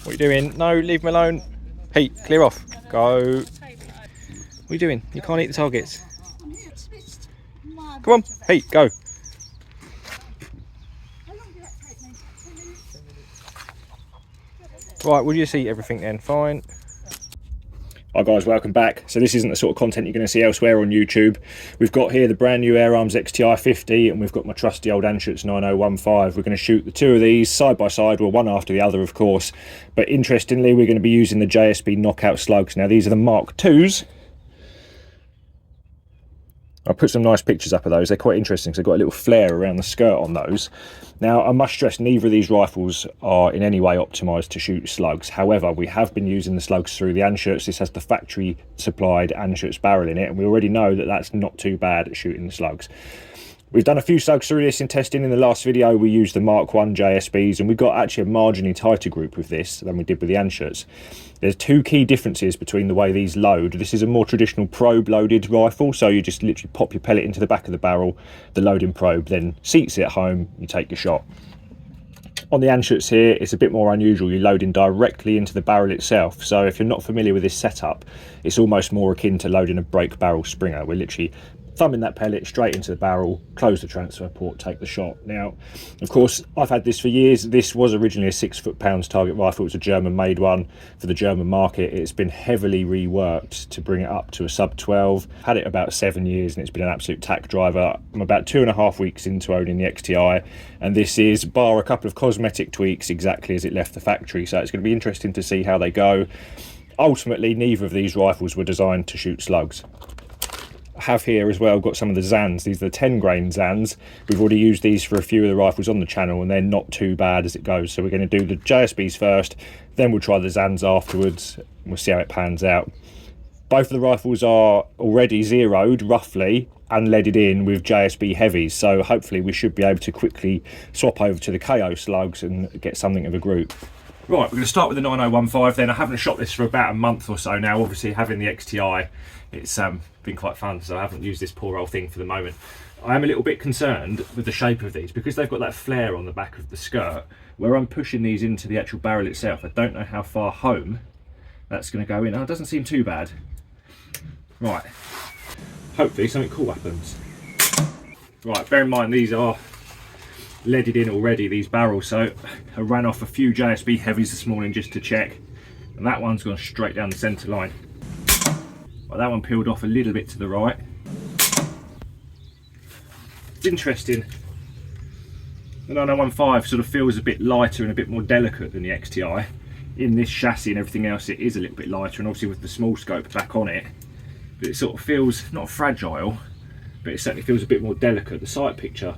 What are you doing? No, leave me alone. Pete, clear off. Go. What are you doing? You can't eat the targets. Come on, Pete, go. Right, we'll just eat everything then, fine. Hi guys, welcome back. So this isn't the sort of content you're going to see elsewhere on YouTube. We've got here the brand new Airarms XTi50 and we've got my trusty old Anschutz 9015. We're going to shoot the two of these side by side, well, one after the other of course. But interestingly, we're going to be using the JSB knockout slugs. Now these are the Mark 2s. I'll put some nice pictures up of those. They're quite interesting because they've got a little flare around the skirt on those. Now, I must stress neither of these rifles are in any way optimised to shoot slugs. However, we have been using the slugs through the Anschutz. This has the factory supplied Anschutz barrel in it, and we already know that that's not too bad at shooting the slugs. We've done a few slugs through this in testing. In the last video, we used the Mark 1 JSBs, and we got actually a marginally tighter group with this than we did with the Anschutz. There's two key differences between the way these load. This is a more traditional probe loaded rifle, so you just literally pop your pellet into the back of the barrel, the loading probe then seats it at home, you take your shot. On the Anschutz here, it's a bit more unusual. You're loading directly into the barrel itself. So if you're not familiar with this setup, it's almost more akin to loading a brake barrel Springer. We're literally thumbing that pellet straight into the barrel, close the transfer port, take the shot. Now, of course, I've had this for years. This was originally a 6 foot-pounds target rifle. It was a German-made one for the German market. It's been heavily reworked to bring it up to a sub-12. Had it about 7 years, and it's been an absolute tack driver. I'm about 2.5 weeks into owning the XTI, and this is, bar a couple of cosmetic tweaks, exactly as it left the factory. So it's going to be interesting to see how they go. Ultimately, neither of these rifles were designed to shoot slugs. Have here as well got some of the Zans. These are the 10 grain Zans. We've already used these for a few of the rifles on the channel and they're not too bad as it goes. So we're going to do the JSBs first, then we'll try the Zans afterwards. We'll see how it pans out. Both of the rifles are already zeroed roughly and leaded in with JSB heavies, so hopefully we should be able to quickly swap over to the KO slugs and get something of a group. Right, we're going to start with the 9015 then. I haven't shot this for about a month or so now. Obviously having the XTI, it's been quite fun, so I haven't used this poor old thing for the moment. I am a little bit concerned with the shape of these because they've got that flare on the back of the skirt. Where I'm pushing these into the actual barrel itself, I don't know how far home that's going to go in. Oh, it doesn't seem too bad. Right, hopefully something cool happens. Right, bear in mind these are leaded in already, these barrels, so I ran off a few JSB heavies this morning just to check, and that one's gone straight down the centre line. Well, that one peeled off a little bit to the right. It's interesting, the 9015 sort of feels a bit lighter and a bit more delicate than the XTI. In this chassis and everything else it is a little bit lighter, and obviously with the small scope back on it, but it sort of feels not fragile, but it certainly feels a bit more delicate. The sight picture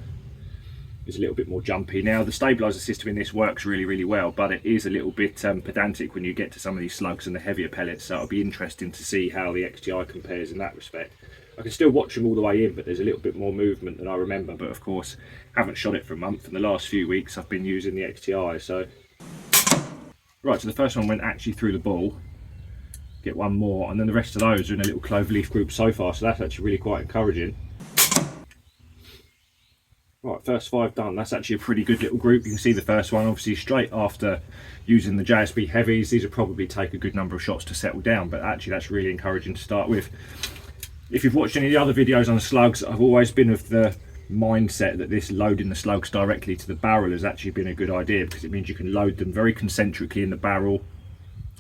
is a little bit more jumpy. Now the stabiliser system in this works really well, but it is a little bit pedantic when you get to some of these slugs and the heavier pellets, so it'll be interesting to see how the XTI compares in that respect. I can still watch them all the way in, but there's a little bit more movement than I remember, but of course haven't shot it for a month, and the last few weeks I've been using the XTI. So right, so the first one went actually through the ball, get one more, and then the rest of those are in a little cloverleaf group so far, so that's actually really quite encouraging. Right, first 5 done. That's actually a pretty good little group. You can see the first one obviously straight after using the JSB heavies. These will probably take a good number of shots to settle down, but actually that's really encouraging to start with. If you've watched any of the other videos on the slugs, I've always been of the mindset that this loading the slugs directly to the barrel has actually been a good idea, because it means you can load them very concentrically in the barrel.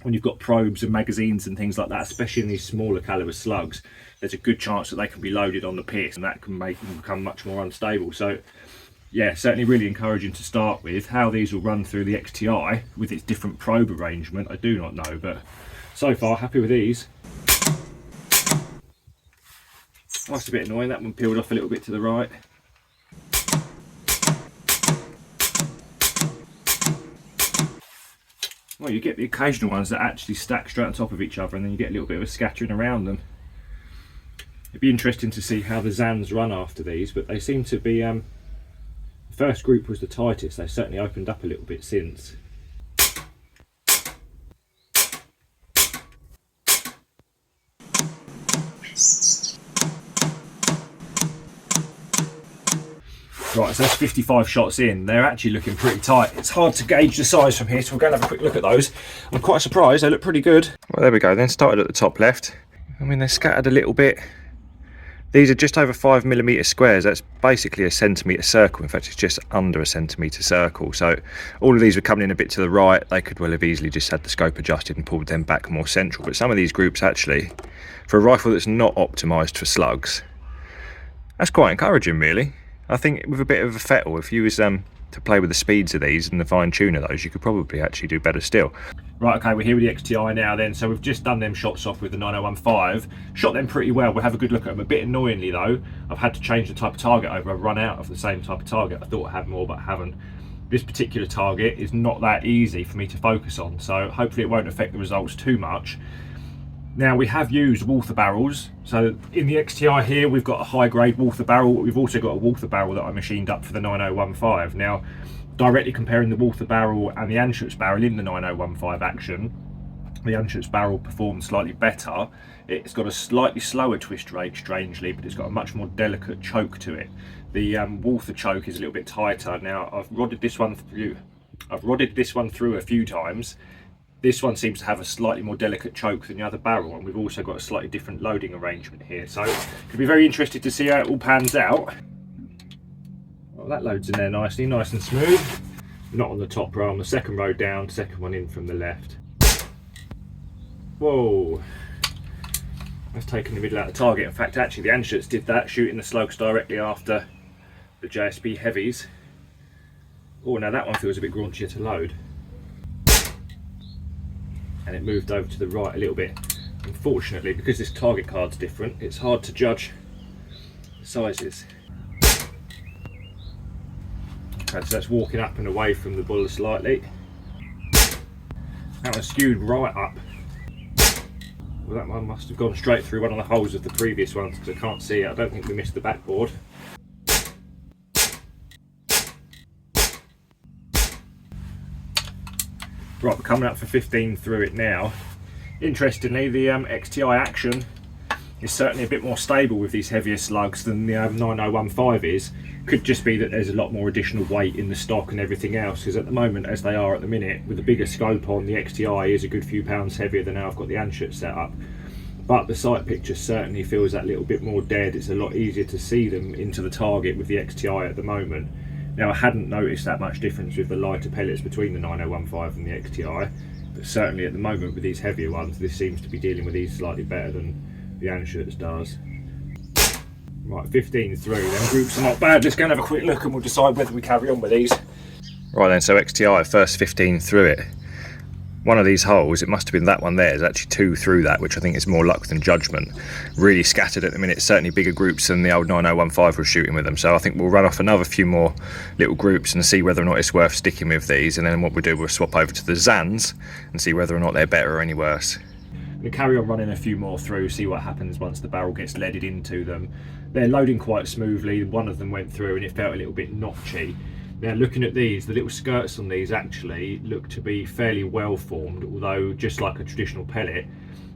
When you've got probes and magazines and things like that, especially in these smaller caliber slugs, there's a good chance that they can be loaded on the pits, and that can make them become much more unstable. So yeah, certainly really encouraging to start with. How these will run through the XTI with its different probe arrangement, I do not know, but so far happy with these. That's a bit annoying, that one peeled off a little bit to the right. Well, you get the occasional ones that actually stack straight on top of each other, and then you get a little bit of a scattering around them. It'd be interesting to see how the Zans run after these, but they seem to be, the first group was the tightest. They've certainly opened up a little bit since. Right, so that's 55 shots in. They're actually looking pretty tight. It's hard to gauge the size from here, so we'll go and have a quick look at those. I'm quite surprised, they look pretty good. Well, there we go, then started at the top left. I mean, they're scattered a little bit. These are just over 5mm squares. That's basically a centimetre circle. In fact, it's just under a centimetre circle. So all of these were coming in a bit to the right. They could well have easily just had the scope adjusted and pulled them back more central. But some of these groups actually, for a rifle that's not optimised for slugs, that's quite encouraging, really. I think with a bit of a fettle, if you was to play with the speeds of these and the fine tune of those, you could probably actually do better still. Right, okay, we're here with the XTI now then, so we've just done them shots off with the 9015, shot them pretty well. We'll have a good look at them. A bit annoyingly though, I've had to change the type of target over. I've run out of the same type of target. I thought I had more, but I haven't. This particular target is not that easy for me to focus on, so hopefully it won't affect the results too much. Now, we have used Walther barrels. So in the XTI here, we've got a high grade Walther barrel. We've also got a Walther barrel that I machined up for the 9015. Now, directly comparing the Walther barrel and the Anschutz barrel in the 9015 action, the Anschutz barrel performed slightly better. It's got a slightly slower twist rate, strangely, but it's got a much more delicate choke to it. The Walther choke is a little bit tighter. Now, I've rodded this one through a few times. This one seems to have a slightly more delicate choke than the other barrel, and we've also got a slightly different loading arrangement here. So, could be very interested to see how it all pans out. Well, that loads in there nicely, nice and smooth. Not on the top row, on the second row down, second one in from the left. Whoa, that's taken the middle out of the target. In fact, actually, the Anschutz did that, shooting the slugs directly after the JSB heavies. Oh, now that one feels a bit graunchier to load. And it moved over to the right a little bit. Unfortunately, because this target card's different, it's hard to judge the sizes. Okay, so that's walking up and away from the buller slightly. That one skewed right up. Well, that one must have gone straight through one of the holes of the previous ones, because I can't see it. I don't think we missed the backboard. Right, we're coming up for 15 through it now. Interestingly, the XTI action is certainly a bit more stable with these heavier slugs than the 9015 is. Could just be that there's a lot more additional weight in the stock and everything else, because at the moment, as they are at the minute, with a bigger scope on, the XTI is a good few pounds heavier than how I've got the Anschutz set up. But the sight picture certainly feels that little bit more dead. It's a lot easier to see them into the target with the XTI at the moment. Now, I hadn't noticed that much difference with the lighter pellets between the 9015 and the XTI, but certainly at the moment with these heavier ones, this seems to be dealing with these slightly better than the Anschutz does. Right, 15 through, them groups are not bad. Let's go and have a quick look and we'll decide whether we carry on with these. Right then, so XTI, first 15 through it. One of these holes, it must have been that one there, is actually 2 through that, which I think is more luck than judgment. Really scattered at the minute, certainly bigger groups than the old 9015 was shooting with them. So I think we'll run off another few more little groups and see whether or not it's worth sticking with these. And then what we'll do, we'll swap over to the Zans and see whether or not they're better or any worse. We'll carry on running a few more through, see what happens once the barrel gets leaded into them. They're loading quite smoothly. One of them went through and it felt a little bit notchy. Now, looking at these, the little skirts on these actually look to be fairly well formed, although just like a traditional pellet,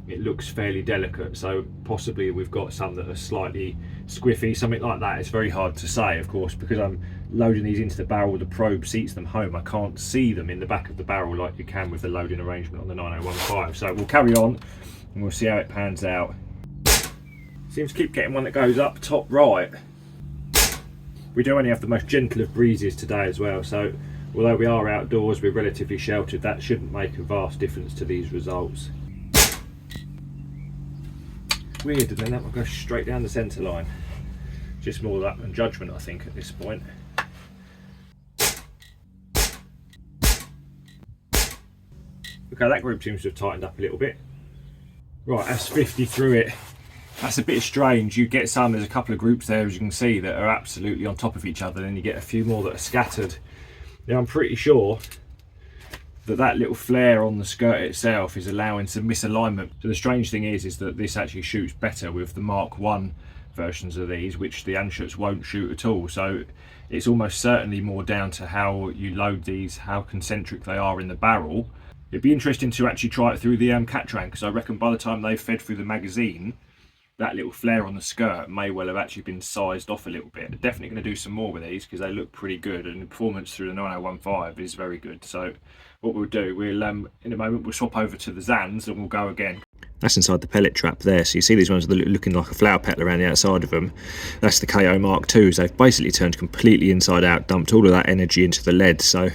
it looks fairly delicate. So possibly we've got some that are slightly squiffy, something like that. It's very hard to say, of course, because I'm loading these into the barrel, the probe seats them home. I can't see them in the back of the barrel like you can with the loading arrangement on the 9015. So we'll carry on and we'll see how it pans out. Seems to keep getting one that goes up top right. We do only have the most gentle of breezes today as well, so although we are outdoors, we're relatively sheltered. That shouldn't make a vast difference to these results. Weird, and then that one goes straight down the centre line. Just more luck than judgment, I think, at this point. Okay, that group seems to have tightened up a little bit. Right, that's 50 through it. That's a bit strange. You get some, there's a couple of groups there, as you can see, that are absolutely on top of each other, then you get a few more that are scattered. Now, I'm pretty sure that that little flare on the skirt itself is allowing some misalignment. So the strange thing is that this actually shoots better with the Mark 1 versions of these, which the Anschutz won't shoot at all. So it's almost certainly more down to how you load these, how concentric they are in the barrel. It'd be interesting to actually try it through the katran, because I reckon by the time they've fed through the magazine, that little flare on the skirt may well have actually been sized off a little bit. I'm definitely going to do some more with these because they look pretty good, and the performance through the 9015 is very good. So what we'll do, we'll in a moment we'll swap over to the Zans and we'll go again. That's inside the pellet trap there, so you see these ones that are looking like a flower petal around the outside of them. That's the KO Mark IIs. They've basically turned completely inside out, dumped all of that energy into the lead. So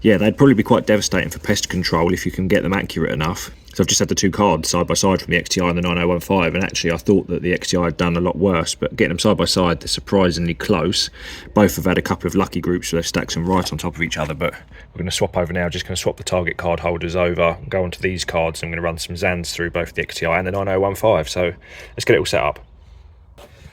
yeah, they'd probably be quite devastating for pest control if you can get them accurate enough. So I've just had the two cards side by side from the XTI and the 9015, and actually I thought that the XTI had done a lot worse, but getting them side by side, they're surprisingly close. Both have had a couple of lucky groups where they've stacked them right on top of each other, but we're going to swap over now. Just going to swap the target card holders over, go onto these cards, and I'm going to run some Zans through both the XTI and the 9015. So let's get it all set up.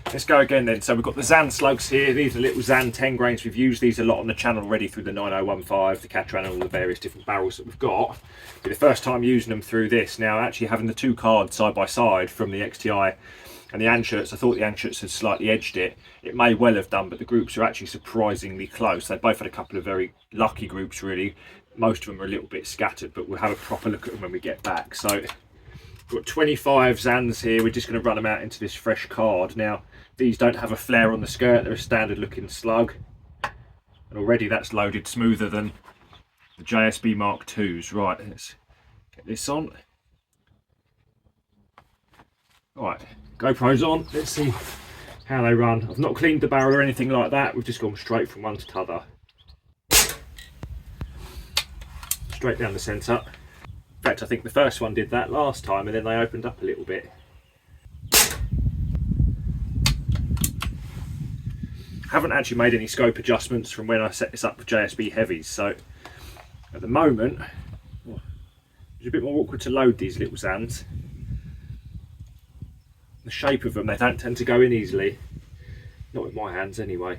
Let's go again then. So we've got the Zan slugs here. These are little Zan 10 grains. We've used these a lot on the channel already through the 9015, the katran, and all the various different barrels that we've got. It's the first time using them through this. Now actually having the two cards side by side from the XTI and the Anschutz, I thought the Anschutz had slightly edged it. It may well have done, but the groups are actually surprisingly close. They both had a couple of very lucky groups really. Most of them are a little bit scattered, but we'll have a proper look at them when we get back. So we've got 25 Zans here. We're just going to run them out into this fresh card. Now these don't have a flare on the skirt, they're a standard looking slug, and already that's loaded smoother than the JSB Mark IIs. Right, let's get this on. Right, GoPro's on, let's see how they run. I've not cleaned the barrel or anything like that, we've just gone straight from one to the other. Straight down the centre. In fact, I think the first one did that last time, and then they opened up a little bit. Haven't actually made any scope adjustments from when I set this up with JSB heavies, so at the moment it's a bit more awkward to load these little Zans. The shape of them, they don't tend to go in easily, not with my hands anyway.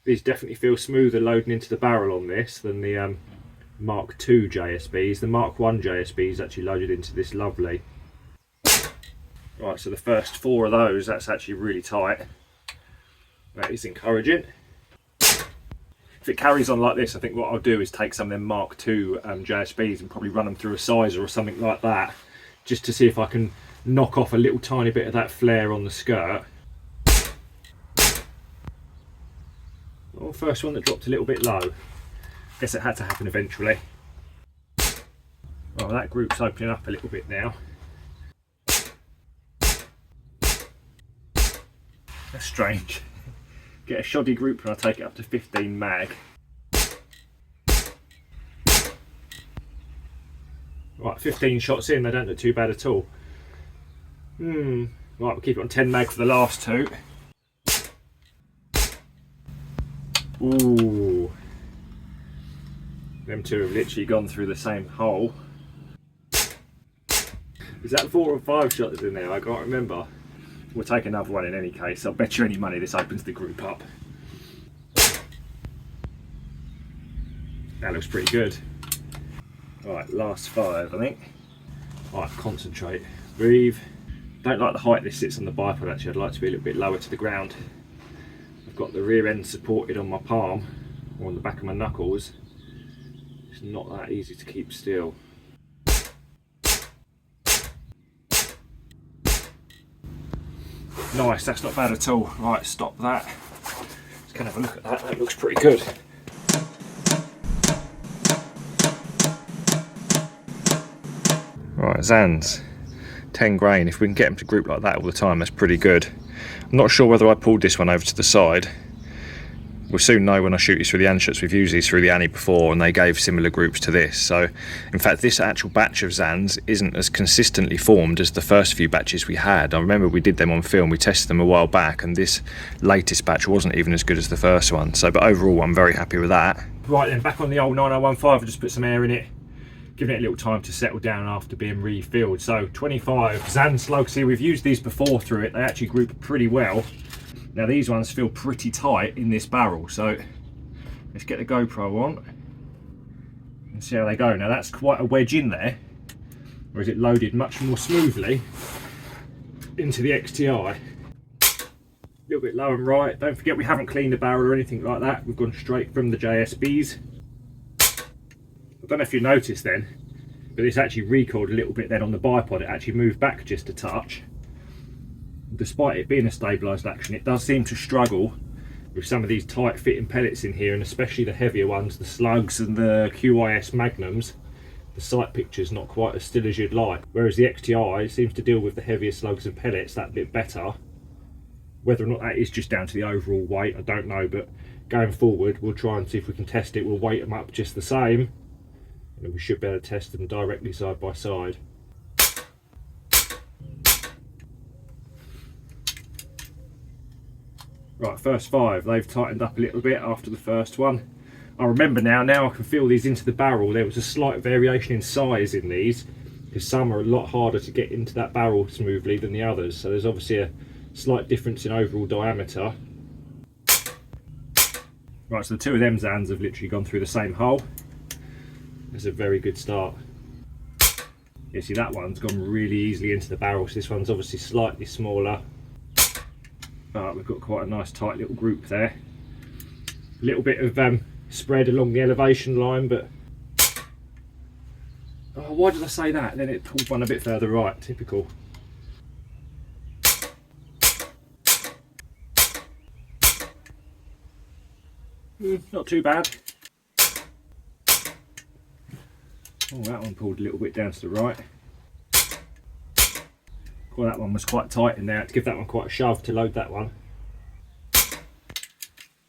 These definitely feel smoother loading into the barrel on this than the Mark II JSBs. The Mark I JSB is actually loaded into this lovely. Right, so the first four of those, that's actually really tight. That is encouraging. If it carries on like this, I think what I'll do is take some of them Mark II JSBs and probably run them through a sizer or something like that, just to see if I can knock off a little tiny bit of that flare on the skirt. Oh, first one that dropped a little bit low. Guess it had to happen eventually. Well, that group's opening up a little bit now. That's strange. Get a shoddy group and I take it up to 15 mag. Right, 15 shots in, they don't look too bad at all. Right, we'll keep it on 10 mag for the last two. Ooh. Them two have literally gone through the same hole. Is that 4 or 5 shots in there? I can't remember. We'll take another one in any case. I'll bet you any money this opens the group up. That looks pretty good. Alright, last 5 I think. Alright, concentrate. Breathe. Don't like the height this sits on the bipod actually. I'd like to be a little bit lower to the ground. I've got the rear end supported on my palm, or on the back of my knuckles. It's not that easy to keep still. Nice, that's not bad at all. Right, stop that. Let's go and have a look at that. That looks pretty good. Right, Zans, 10 grain. If we can get them to group like that all the time, that's pretty good. I'm not sure whether I pulled this one over to the side. We'll soon know when I shoot these through the Anschutz. We've used these through the Annie before and they gave similar groups to this. So in fact this actual batch of Zans isn't as consistently formed as the first few batches we had. I remember we did them on film, we tested them a while back, and this latest batch wasn't even as good as the first one. So but overall I'm very happy with that. Right then, back on the old 9015, I just put some air in it, giving it a little time to settle down after being refilled. So 25 Zan slugs here. We've used these before through it. They actually group pretty well. Now these ones feel pretty tight in this barrel, so let's get the GoPro on and see how they go. Now that's quite a wedge in there, or is it loaded much more smoothly into the XTI? A little bit low and right. Don't forget we haven't cleaned the barrel or anything like that. We've gone straight from the JSBs. I don't know if you noticed then, but this actually recoiled a little bit then on the bipod. It actually moved back just a touch. despite it being a stabilised action, it does seem to struggle with some of these tight fitting pellets in here, and especially the heavier ones, the slugs and the QIS magnums. The sight picture's not quite as still as you'd like, whereas the XTI seems to deal with the heavier slugs and pellets that bit better. Whether or not that is just down to the overall weight, I don't know, but going forward we'll try and see if we can test it. We'll weight them up just the same, and we should be able to test them directly side by side. Right, first 5, they've tightened up a little bit after the first one. I remember now I can feel these into the barrel. There was a slight variation in size in these, because some are a lot harder to get into that barrel smoothly than the others. So there's obviously a slight difference in overall diameter. Right, so the 2 of them Zans have literally gone through the same hole. That's a very good start. You see that one's gone really easily into the barrel, so this one's obviously slightly smaller. But we've got quite a nice tight little group there. A little bit of spread along the elevation line, but oh, why did I say that? Then it pulled one a bit further right. Typical. Not too bad. Oh, that one pulled a little bit down to the right. Well, that one was quite tight in there. I had to give that one quite a shove to load that one.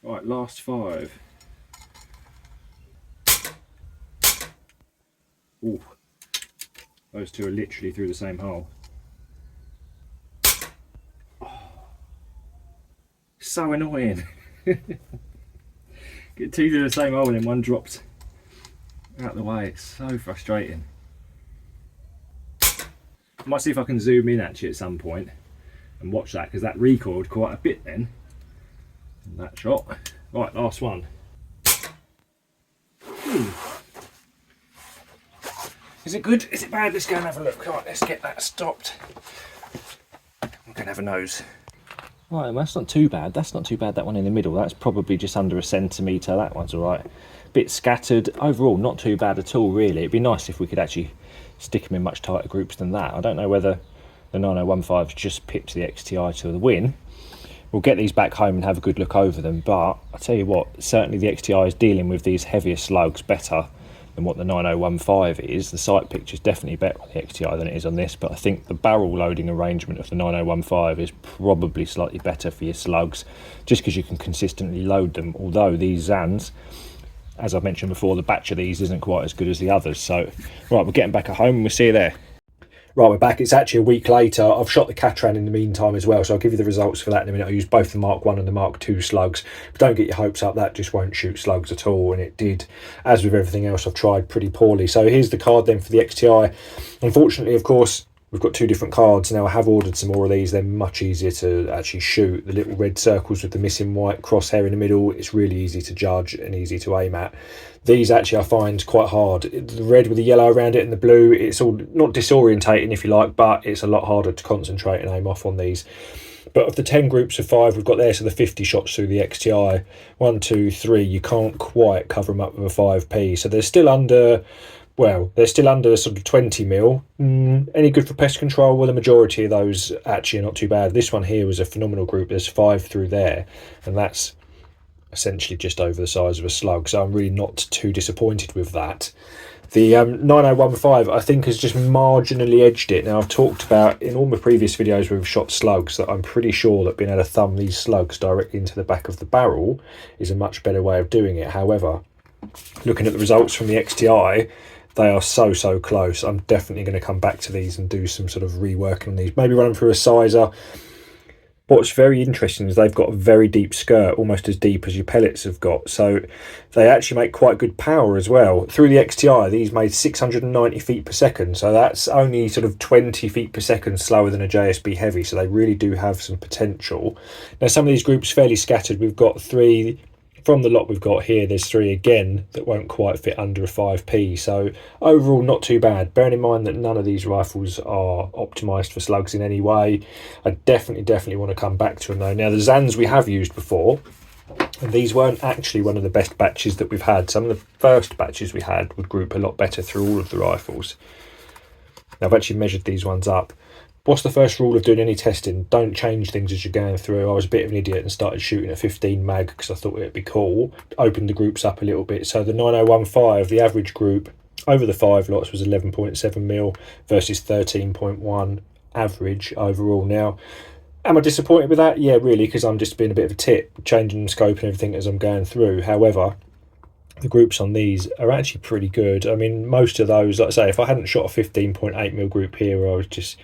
Right, last 5. Ooh, those 2 are literally through the same hole. Oh, so annoying. Get 2 through the same hole and then one dropped out of the way. It's so frustrating. I might see if I can zoom in actually at some point and watch that, because that recoiled quite a bit then in that shot. Right, last one. Is it good? Is it bad? Let's go and have a look. Right, let's get that stopped. I'm going to have a nose. Right, well, that's not too bad. That's not too bad, that one in the middle. That's probably just under a centimetre. That one's all right. Bit scattered. Overall, not too bad at all, really. It'd be nice if we could actually stick them in much tighter groups than that. I don't know whether the 9015's just pipped the XTI to the win. We'll get these back home and have a good look over them, but I tell you what, certainly the XTI is dealing with these heavier slugs better than what the 9015 is. The sight picture is definitely better on the XTI than it is on this, but I think the barrel loading arrangement of the 9015 is probably slightly better for your slugs, just because you can consistently load them, although these Zans, as I've mentioned before, the batch of these isn't quite as good as the others. So, right, we're getting back at home and we'll see you there. Right, we're back. It's actually a week later. I've shot the katran in the meantime as well, so I'll give you the results for that in a minute. I used both the Mark 1 and the Mark 2 slugs, but don't get your hopes up, that just won't shoot slugs at all, and it did, as with everything else I've tried, pretty poorly. So here's the card then for the XTI. Unfortunately, of course, we've got 2 different cards now. I have ordered some more of these. They're much easier to actually shoot. The little red circles with the missing white crosshair in the middle, it's really easy to judge and easy to aim at. These actually I find quite hard. The red with the yellow around it and the blue, it's all not disorientating if you like, but it's a lot harder to concentrate and aim off on these. But of the 10 groups of 5 we've got there, so the 50 shots through the XTI, 1, 2, 3, you can't quite cover them up with a 5p. So they're still under, well, they're still under sort of 20 mil. Any good for pest control? Well, the majority of those actually are not too bad. This one here was a phenomenal group. There's 5 through there, and that's essentially just over the size of a slug, so I'm really not too disappointed with that. The 9015 I think has just marginally edged it. Now, I've talked about in all my previous videos where we've shot slugs that I'm pretty sure that being able to thumb these slugs directly into the back of the barrel is a much better way of doing it. However, looking at the results from the XTI, they are so close. I'm definitely going to come back to these and do some sort of reworking on these, maybe run them through a sizer. What's very interesting is they've got a very deep skirt, almost as deep as your pellets have got. So they actually make quite good power as well. Through the XTI, these made 690 feet per second. So that's only sort of 20 feet per second slower than a JSB heavy. So they really do have some potential. Now, some of these groups fairly scattered. We've got 3 from the lot we've got here. There's 3 again that won't quite fit under a 5p. So overall, not too bad. Bearing in mind that none of these rifles are optimised for slugs in any way. I definitely want to come back to them though. Now, the Zans we have used before, and these weren't actually one of the best batches that we've had. Some of the first batches we had would group a lot better through all of the rifles. Now, I've actually measured these ones up. What's the first rule of doing any testing? Don't change things as you're going through. I was a bit of an idiot and started shooting at 15 mag because I thought it'd be cool. Opened the groups up a little bit. So the 9015, the average group over the 5 lots was 11.7 mil versus 13.1 average overall. Now, am I disappointed with that? Yeah, really, because I'm just being a bit of a tit, changing the scope and everything as I'm going through. However, the groups on these are actually pretty good. I mean, most of those, like I say, if I hadn't shot a 15.8 mil group here where I was just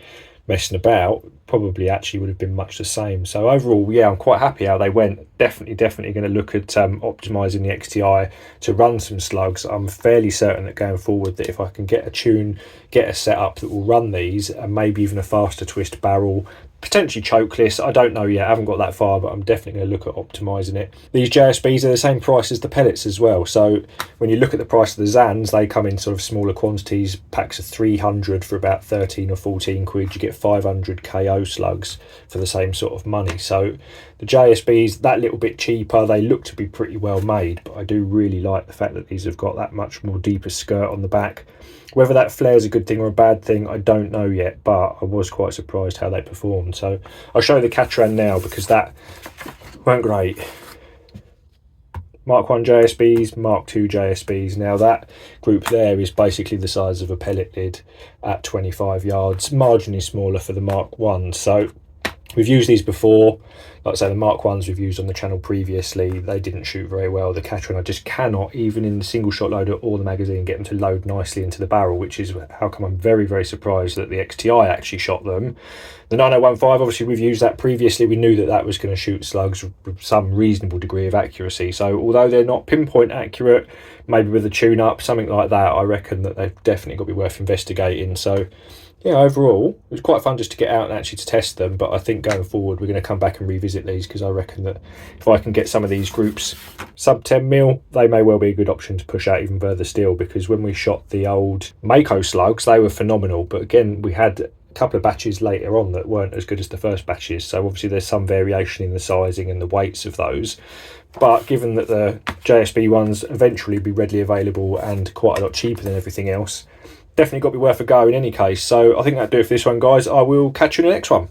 messing about, probably actually would have been much the same. So overall, yeah, I'm quite happy how they went. Definitely going to look at optimising the XTI to run some slugs. I'm fairly certain that going forward that if I can get a tune, get a setup that will run these, and maybe even a faster twist barrel, potentially chokeless, I don't know yet, I haven't got that far, but I'm definitely going to look at optimising it. These JSBs are the same price as the pellets as well, so when you look at the price of the Zans, they come in sort of smaller quantities, packs of 300 for about 13 or 14 quid. You get 500 KO slugs for the same sort of money. So the JSBs, that little bit cheaper, they look to be pretty well made, but I do really like the fact that these have got that much more deeper skirt on the back. Whether that flare is a good thing or a bad thing, I don't know yet, but I was quite surprised how they performed. So I'll show you the katran now because that weren't great. Mark 1 JSBs, Mark 2 JSBs. Now that group there is basically the size of a pellet lid at 25 yards, marginally smaller for the Mark 1. So we've used these before. Like I say, the Mark 1s we've used on the channel previously, they didn't shoot very well. The katran, I just cannot, even in the single shot loader or the magazine, get them to load nicely into the barrel, which is how come I'm very, very surprised that the XTI actually shot them. The 9015, obviously we've used that previously. We knew that that was going to shoot slugs with some reasonable degree of accuracy. So although they're not pinpoint accurate, maybe with a tune-up, something like that, I reckon that they've definitely got to be worth investigating. So yeah, overall, it was quite fun just to get out and actually to test them. But I think going forward, we're going to come back and revisit these because I reckon that if I can get some of these groups sub 10 mil, they may well be a good option to push out even further still. Because when we shot the old Mako slugs, they were phenomenal. But again, we had a couple of batches later on that weren't as good as the first batches. So obviously there's some variation in the sizing and the weights of those. But given that the JSB ones eventually be readily available and quite a lot cheaper than everything else, definitely got to be worth a go in any case. So I think that'll do it for this one, guys. I will catch you in the next one.